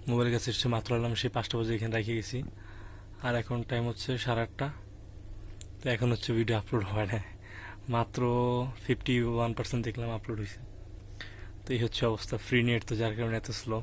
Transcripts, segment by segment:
মোবাইলের কাছে এসে মাত্র আলাম সেই 5টা বাজে এখানে রেখে গেছি। আর এখন টাইম হচ্ছে 8:30। তো এখন হচ্ছে ভিডিও আপলোড হয় না, মাত্র 51% দেখলাম আপলোড হয়েছে। তো এই হচ্ছে অবস্থা, ফ্রি নেট তো যার কারণে এত slow.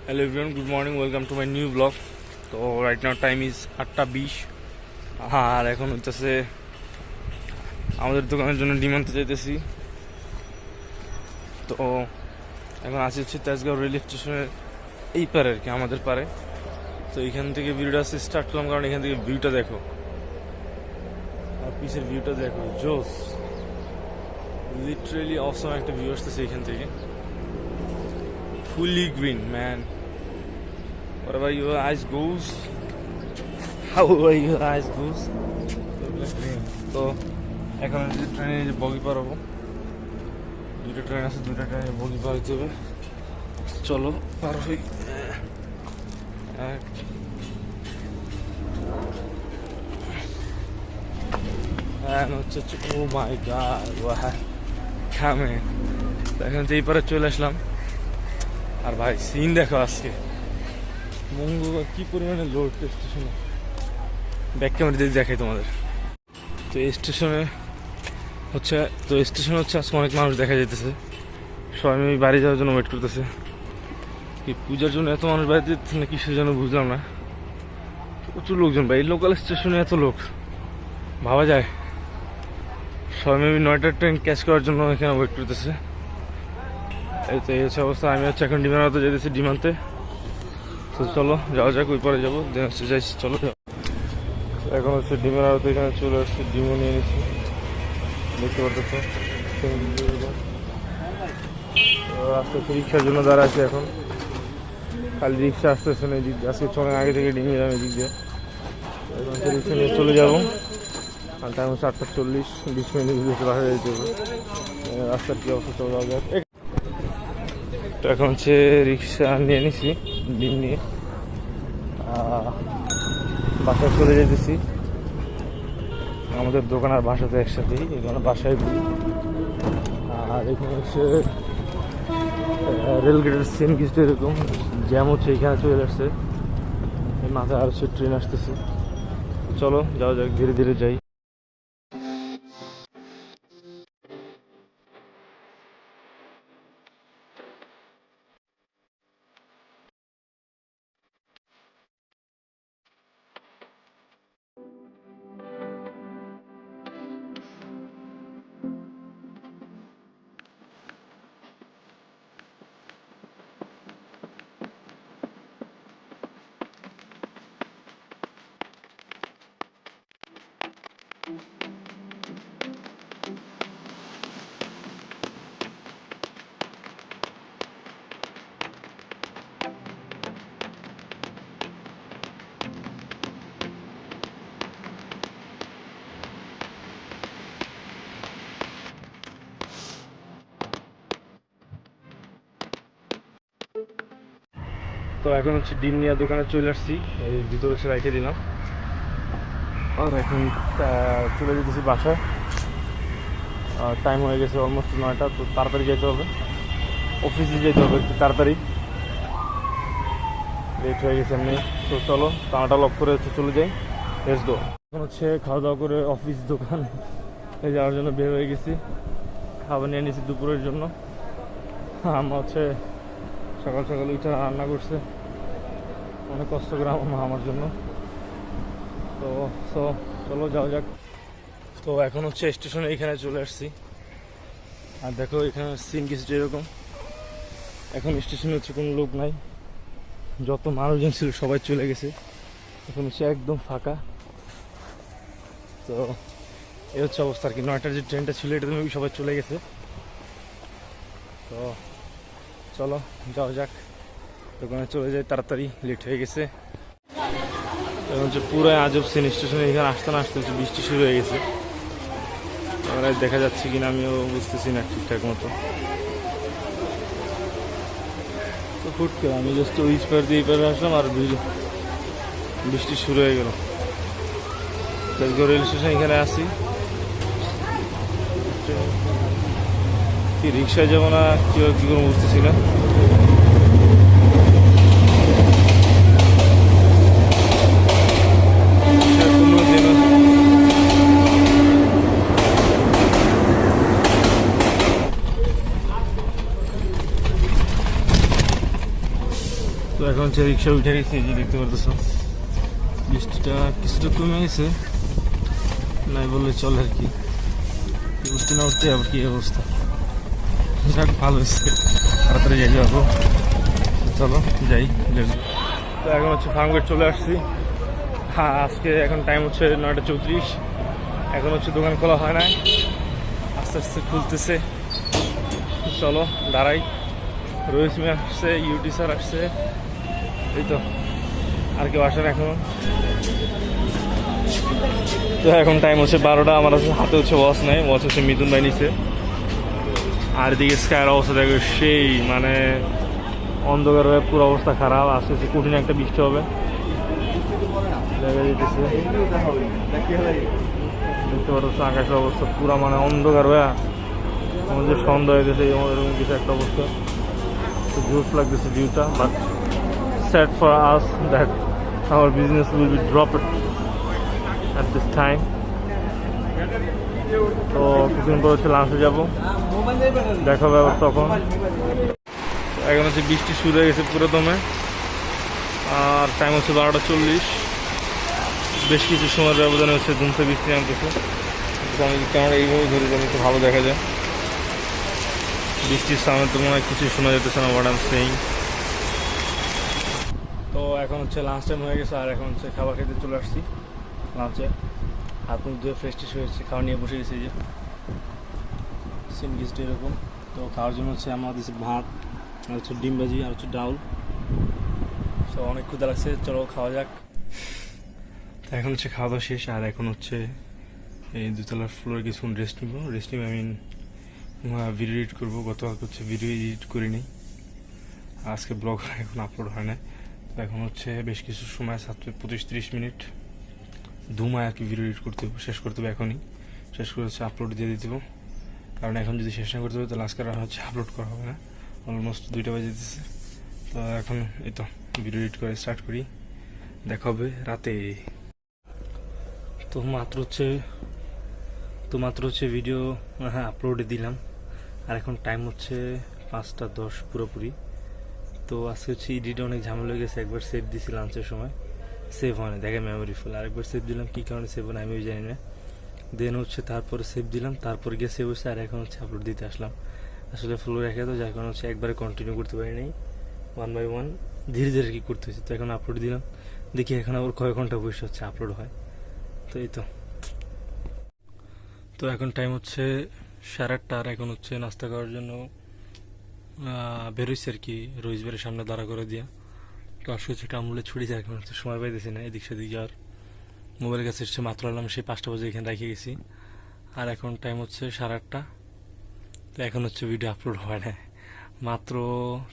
Hello everyone, good morning, welcome to my new blog. তো রাইট নাও টাইম ইজ 8:20। আর এখন হচ্ছে আমাদের দোকানের জন্য ডিমান্ডে যেতেছি। তো এখন আসি হচ্ছে তেজগাঁও রেল স্টেশনের এই পারে আর কি, আমাদের পারে। তো এখান থেকে ভিডিওটা স্টার্ট করলাম কারণ এখান থেকে ভিউটা দেখো, আর পিছের ভিউটা দেখো, জোস, লিটারেলি অসম একটা ভিউ আসতেছে এখান থেকে, fully green man. Whatever your eyes goes, however your eyes goes, তো এখন ট্রেনে বগি পার হবো। দুইটা ট্রেন আছে, দুইটা ট্রেনে বগি পার হতে হবে। চলো পার হই। হচ্ছে ও মাই গড, খামে এখন তো এই পারে চলে আসলাম। আর ভাই সিন দেখো আজকে, মঙ্গলবার কি পরিমাণে লোড স্টেশনে, ব্যাক ক্যামেরা দিয়ে দেখাই তোমাদের। তো এই স্টেশনে হচ্ছে আজকে অনেক মানুষ দেখা যেতেছে, সবাই আমি বাড়ি যাওয়ার জন্য ওয়েট করতেছে। এই পূজার জন্য এত মানুষ বাড়িতে যেতেছে না কিসের জন্য বুঝলাম না, প্রচুর লোকজন ভাই। এই লোকাল স্টেশনে এত লোক ভাবা যায়। সবাই মেবি 9টার ট্রেন ক্যাচ করার জন্য এখানে ওয়েট করতেছে। এই তো এই হচ্ছে অবস্থা। আমি হচ্ছে এখন ডিমান্ডে যেতেছি, ডিমান্ডে। তো চলো যাওয়া যাক, ওই পরে যাবো, দেন হচ্ছে যাইছি। চলো এখন হচ্ছে ডিমের আড়তে এখানে চলে আসছে, ডিমও নিয়ে নিচ্ছি, দেখতে পারতেছো। আস্তে আস্তে রিক্সার জন্য দাঁড়া আছে এখন, খালি রিক্সা আসতেছে না। আজকে অনেক আগে থেকে ডিমে যাবে এদিক দিয়ে। এখন হচ্ছে রিক্সা নিয়ে চলে যাবো। আর টাইম হচ্ছে 8:40, 20 মিনিট বাসা যেতে হবে। রাস্তার কি অবস্থা, চলে যাওয়া যাক। তো এখন হচ্ছে রিক্সা নিয়ে নিছি, ডিম নিয়ে বাসায় চলে যেতেছি। আমাদের দোকান আর বাসাতে একসাথেই, এখানে বাসায় বলি। আর এখানে হচ্ছে রেলগেটের সেম কিছু এরকম জ্যাম হচ্ছে, এখানে চলে আসছে। মাথায় আর হচ্ছে ট্রেন আসতেছে। চলো যাওয়া যাক, ধীরে ধীরে যাই। তো এখন হচ্ছে ডিম নিয়ে দোকানে চলে আসছি, এই ভিতরে এসে রেখে দিলাম। আর এখন চলে যেতেছি বাসায়। টাইম হয়ে গেছে অলমোস্ট 9টা। তো তাড়াতাড়ি যেতে হবে, অফিসে যেতে হবে একটু তাড়াতাড়ি, লেট হয়ে গেছে এমনি। তো চলো টানাটা লক করে হচ্ছে চলে যাই, লেটস গো। এখন হচ্ছে খাওয়া দাওয়া করে অফিস দোকানে যাওয়ার জন্য বের হয়ে গেছি। খাবার নিয়ে নিয়েছি দুপুরের জন্য। আমার হচ্ছে সকাল সকাল উঠে রান্না করছে, অনেক কষ্ট করে আমার জন্য। তো চলো যাওয়া যাক। তো এখন হচ্ছে স্টেশনে এখানে চলে আসছি। আর দেখো এখানে সিন কিছুটা এরকম, এখন স্টেশনে হচ্ছে কোনো লোক নাই, যত মানুষজন ছিল সবাই চলে গেছে, এখন হচ্ছে একদম ফাঁকা। তো এই হচ্ছে অবস্থা আর কি। 9টার যে ট্রেনটা ছিল এটা তুমি সবাই চলে গেছে। তো চলো যাওয়া যাক, দোকানে চলে যাই তাড়াতাড়ি, লেট হয়ে গেছে। এখন হচ্ছে পুরো আজব সিন স্টেশনে, এখানে আসতে না আসতে হচ্ছে বৃষ্টি শুরু হয়ে গেছে। আমরা দেখা যাচ্ছে কিনা আমিও বুঝতেছি না ঠিকঠাক মতো। তো হুট করে আমি জাস্ট ওই পার দিয়ে এই পারে আসলাম আর বৃষ্টি শুরু হয়ে গেল। তেজগাঁও রেল স্টেশন এখানে আসি, কি রিক্সায় যাবো না কি করে বুঝতেছি না। তো এখন হচ্ছে রিক্সা উঠে গেছে, এই যে দেখতে পারতেছো বৃষ্টিটা কিছুটা কমে গেছে, নাই বললে চলে আর কি। উঠতে না উঠতে আবার কি অবস্থা। যাক ভালো হয়েছে, তাড়াতাড়ি যাই যাবো। চলো যাই। তো এখন হচ্ছে ফার্মগেট চলে আসছি। হ্যাঁ আজকে এখন টাইম হচ্ছে 9:34। এখন হচ্ছে দোকান খোলা হয় না, আস্তে আস্তে খুলতেছে। চলো দাঁড়াই। রোহিত মিয়া আসছে, ইউটি স্যার আসছে, এই তো আর কেউ আসেন এখনো। তো এখন টাইম হচ্ছে 12টা। আমার হাতে হচ্ছে ওয়াচ নেই, ওয়াচ হচ্ছে মিথুন ভাই নিচ্ছে। আর এদিকে স্কায়ের অবস্থা দেখো সেই মানে অন্ধকার হয়ে পুরো অবস্থা খারাপ। আস্তে আস্তে কঠিন একটা বৃষ্টি হবে দেখা যেতেছে। দেখতে পাচ্ছ আকাশের অবস্থা পুরো মানে অন্ধকার হয়ে আমাদের সন্ধ্যা হয়ে গেছে, এরকম কিছু একটা অবস্থা। তো জোস লাগতেছে ভিউটা, but sad for us that our business will be dropped at this time. তো কিছুদিন পর হচ্ছে লাঞ্চে যাবো, দেখা হবে আবার তখন। এখন হচ্ছে বৃষ্টি শুরু হয়ে গেছে পুরো দমে, আর টাইম হচ্ছে 12:40। বেশ কিছু সময়ের ব্যবধানে হচ্ছে ধুমসে বৃষ্টি নামতেছে। আমি ক্যামেরা এইভাবে ধরে আমি একটু ভালো দেখা যায়। বৃষ্টির সামনে তো মনে হয় কিছু শোনা যেতেছে না, হোয়াট আই এম সেইং। তো এখন হচ্ছে লাঞ্চ টাইম হয়ে গেছে, আর এখন হচ্ছে খাবার খেতে চলে আসছি। লাঞ্চে হাত মুখ ধুয়ে ফ্রেশ ট্রেশ হয়েছে, খাওয়া নিয়ে বসে গেছি। যে সিন গেস্ট এরকম। তো খাওয়ার জন্য হচ্ছে আমার দিচ্ছে ভাত, আর হচ্ছে ডিম ভাজি, আর হচ্ছে ডাউল। তো অনেক ক্ষুধা লাগছে, চলো খাওয়া যাক। তো এখন হচ্ছে খাওয়া দাওয়া শেষ, আর এখন হচ্ছে এই দুতলার ফ্লোরে কিছুক্ষণ রেস্ট নিব। রেস্ট নিব আমি ভিডিও এডিট করবো। গতকালকে হচ্ছে ভিডিও এডিট করিনি, আজকে ব্লগ এখন আপলোড হয় না। তো এখন হচ্ছে বেশ কিছু সময় 25-30 মিনিট ধুমায় আর কি ভিডিও এডিট করতে হবে, শেষ করতে হবে এখনই। শেষ করে হচ্ছে আপলোড দিয়ে দিতে হবে, কারণ এখন যদি শেষ না করতে হবে তাহলে আজকে আর হচ্ছে আপলোড করা হবে না। অলমোস্ট 2টা বাজে দিতেছে। তো এখন এই তো ভিডিও এডিট করে স্টার্ট করি, দেখা হবে রাতে। তো মাত্র হচ্ছে ভিডিও আপলোডে দিলাম, আর এখন টাইম হচ্ছে 5:10 পুরোপুরি। তো আজকে হচ্ছে এডিট অনেক ঝামেলা হয়ে গেছে। একবার সেভ দিছি লাঞ্চের সময়, সেভ হয় না, দেখে মেমোরি ফুল। আরেকবার সেভ দিলাম, কী কারণে সেভ হয় না আমিও জানি না। দেন হচ্ছে তারপরে সেভ দিলাম, তারপরে গিয়ে সেভ হচ্ছে, আর এখন হচ্ছে আপলোড দিতে আসলাম। আসলে ফ্লো রেখে তো যার কারণে হচ্ছে একবারে কন্টিনিউ করতে পারি নাই, 1 by 1 ধীরে ধীরে কি করতে হচ্ছে। তো এখন আপলোড দিলাম, দেখি এখন আবার কয়েক ঘন্টা বসে হচ্ছে আপলোড হয়। তো এই তো এখন টাইম হচ্ছে 8:30, আর এখন হচ্ছে নাস্তা করার জন্য বেরোইছে আর কি, রোজবারের সামনে দাঁড়া করে দিয়া। তো আসলে হচ্ছে টামুলে ছুটি যায়, এখন হচ্ছে সময় পাইতেছি না এদিক সেদিক যাওয়ার। মোবাইলের কাছে হচ্ছে মাত্র আলাম সেই 5টা বাজে এখানে রেখে গেছি, আর এখন টাইম হচ্ছে 8:30। তো এখন হচ্ছে ভিডিও আপলোড হয় না, মাত্র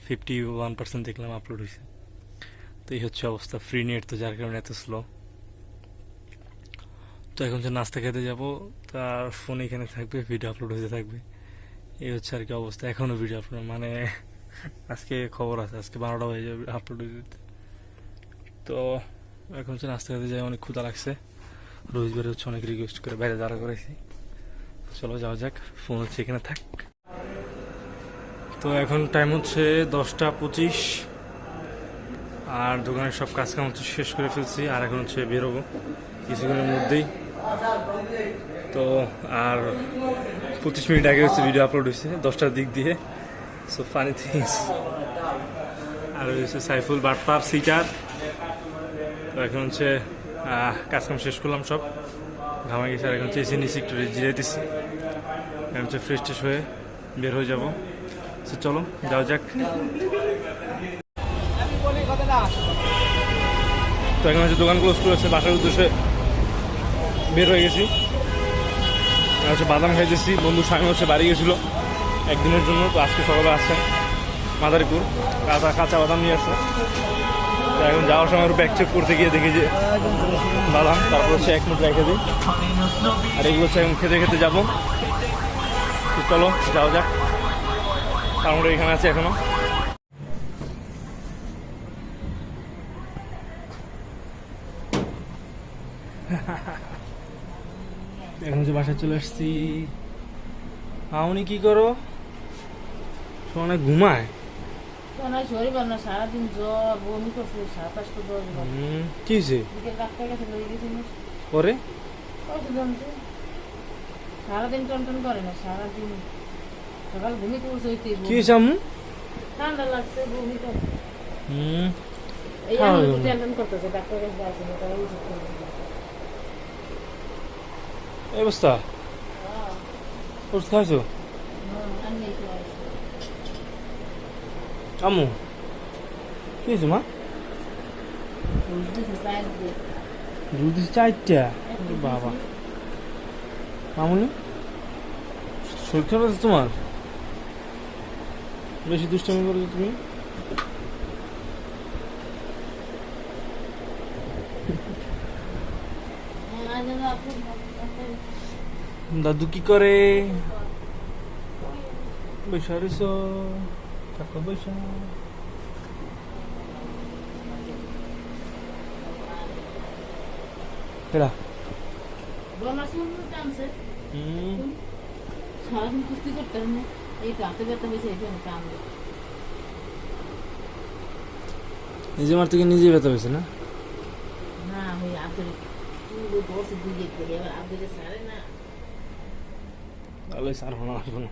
51% দেখলাম আপলোড হয়েছে। তো এই হচ্ছে অবস্থা, ফ্রি নেট তো যার কারণে এত স্লো। তো এখন হচ্ছে নাস্তা খেতে যাবো, তার ফোন এখানে থাকবে, ভিডিও আপলোড হতে থাকবে। এই হচ্ছে আর কি অবস্থা। এখনও ভিডিও আপলোড মানে আজকে খবর আছে আজকে 12টা হয়ে যাবে আপলোড দিতে। তো এখন হচ্ছে নাস্তা খেতে যাই, অনেক ক্ষুধা লাগছে। রোজ বের হচ্ছে অনেক রিকোয়েস্ট করে বাইরে দাঁড়া করেছি। চলো যাওয়া যাক, ফোন হচ্ছে এখানে থাক। তো এখন টাইম হচ্ছে 10:25, আর দোকানের সব কাজকাম হচ্ছে শেষ করে ফেলছি, আর এখন হচ্ছে বেরোবো কিছুক্ষণের মধ্যেই। তো আর 25 মিনিট আগে হচ্ছে ভিডিও আপলোড হয়েছে 10টার দিক দিয়ে। So funny things. আর হচ্ছে সাইফুল বাটপার সিটার। তো এখন হচ্ছে কাজকাম শেষ করলাম সব, ঘামা গেছে। আর এখন হচ্ছে এসে নিচে একটু জিরাইতেছি, এখন হচ্ছে ফ্রেশ ট্রেশ হয়ে বের হয়ে যাবো। সো চলো যাওয়া যাক। তো এখন হচ্ছে দোকান ক্লোজ করেছে, বাসার উদ্দেশ্যে বের হয়ে গেছি। হচ্ছে বাদাম খাইতেছি, বন্ধু স্বামী হচ্ছে বাড়ি গেছিলো একদিনের জন্য, তো আজকে সকালে আসছে মাদারীপুর, কাঁচা বাদাম নিয়ে আসছে। তো এখন যাওয়ার সময় ব্যাগ চেক করতে গিয়ে দেখি যে বাদাম, তারপর হচ্ছে 1 মিনিট রেখে দিই, আর এগুলো হচ্ছে এখন খেতে খেতে যাবো। চলো যাওয়া যাক। আমরা এখানে আছি এখনো। এখন যে বাসায় চলে আসছি। আপনি কি করো? অনেক ঘুমায়। শরীর ভালো না, সারাদিন জ্বর, বমি করছে, 7-8টা জ্বর। কি হয়েছে বিকেল ডাক্তার কাছে লয়ে গেছি, পরে? ওষুধ আনছে। সারাদিন টনটন করে না, সারাদিন সকাল ঘুমি করছে। কি হয়েছে আম্মু? ঠান্ডা লাগছে, বমি করছে। এই হ্যাঁ, আমি তো টেনশন করতেছে, ডাক্তার কাছে আসছে না, তাই ওষুধ খাইছে। এই অবস্থা? ওষুধ খাইছো? আমি এই তো আসছি। আম্মু কি হয়েছে মা? ওষুধ দিছে, চায়ের দিয়ে। দুধ দিচ্ছে 4টা? বাবা, মামুনি শরীর খারাপ আছে তোমার? বেশি দুষ্টামি করছো তুমি। আজ আপনি দাদু কি করে? বৈশা রইছ? টাকা পয়সা কেডা? বোনাস টানছে, সারাদিন কুস্তি করতে হবে না। এই তো হাতে ব্যথা হয়েছে, এই জন্য টানবে। নিজে মার থেকে নিজেই ব্যথা হয়েছে না? না, ওই আব্দুল চুল ধরছে দুই করে, এবার আব্দুলের সারে না। তাহলে স্যার হলো আসবো না।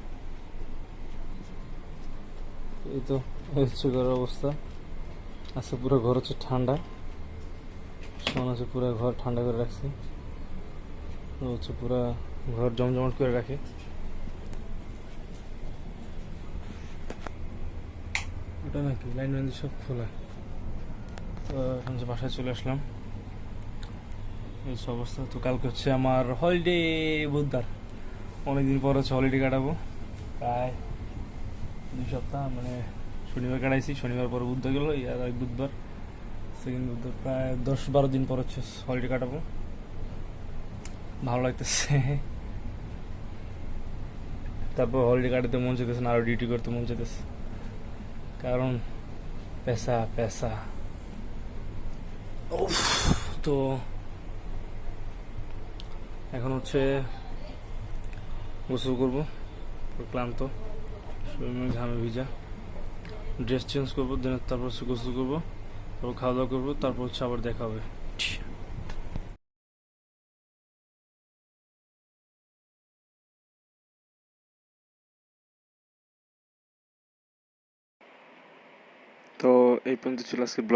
এই তো হচ্ছে ঘরের অবস্থা। আজকে পুরো ঘর হচ্ছে ঠান্ডা। শোন আছে পুরো ঘর ঠান্ডা করে রাখছি। ও হচ্ছে পুরো ঘর জমজমাট করে রাখে। ওটা নাকি লাইন ম্যান সব খোলা। তো এখন যে বাসায় চলে আসলাম। এই সব অবস্থা। তো কালকে হচ্ছে আমার হলিডে, বুধবার। অনেকদিন পর হচ্ছে হলিডে কাটাবো, প্রায় 2 সপ্তাহ। মানে শনিবার কাটাইছি, শনিবার পরে বুধবার গেল, আর এক বুধবার, সেকেন্ড বুধবার, প্রায় 10-12 দিন পর হচ্ছে হলিডে কাটাবো। ভালো লাগতেছে। তারপর হলিডে কাটাতে মন চাইতেছে না, আরো ডিউটি করতে মন চাইতেছে, কারণ পেশা পেশা। উফ, তো এখন হচ্ছে গোসল করবো, পুরো ক্লান্ত, শরীর ঘামে ভিজা। ড্রেস চেঞ্জ করবো, দেন তারপর হচ্ছে গোসল করবো, তারপর খাওয়া দাওয়া করবো, তারপর হচ্ছে আবার দেখা হবে। তো এই পর্যন্ত ছিল আজকে ব্লগ।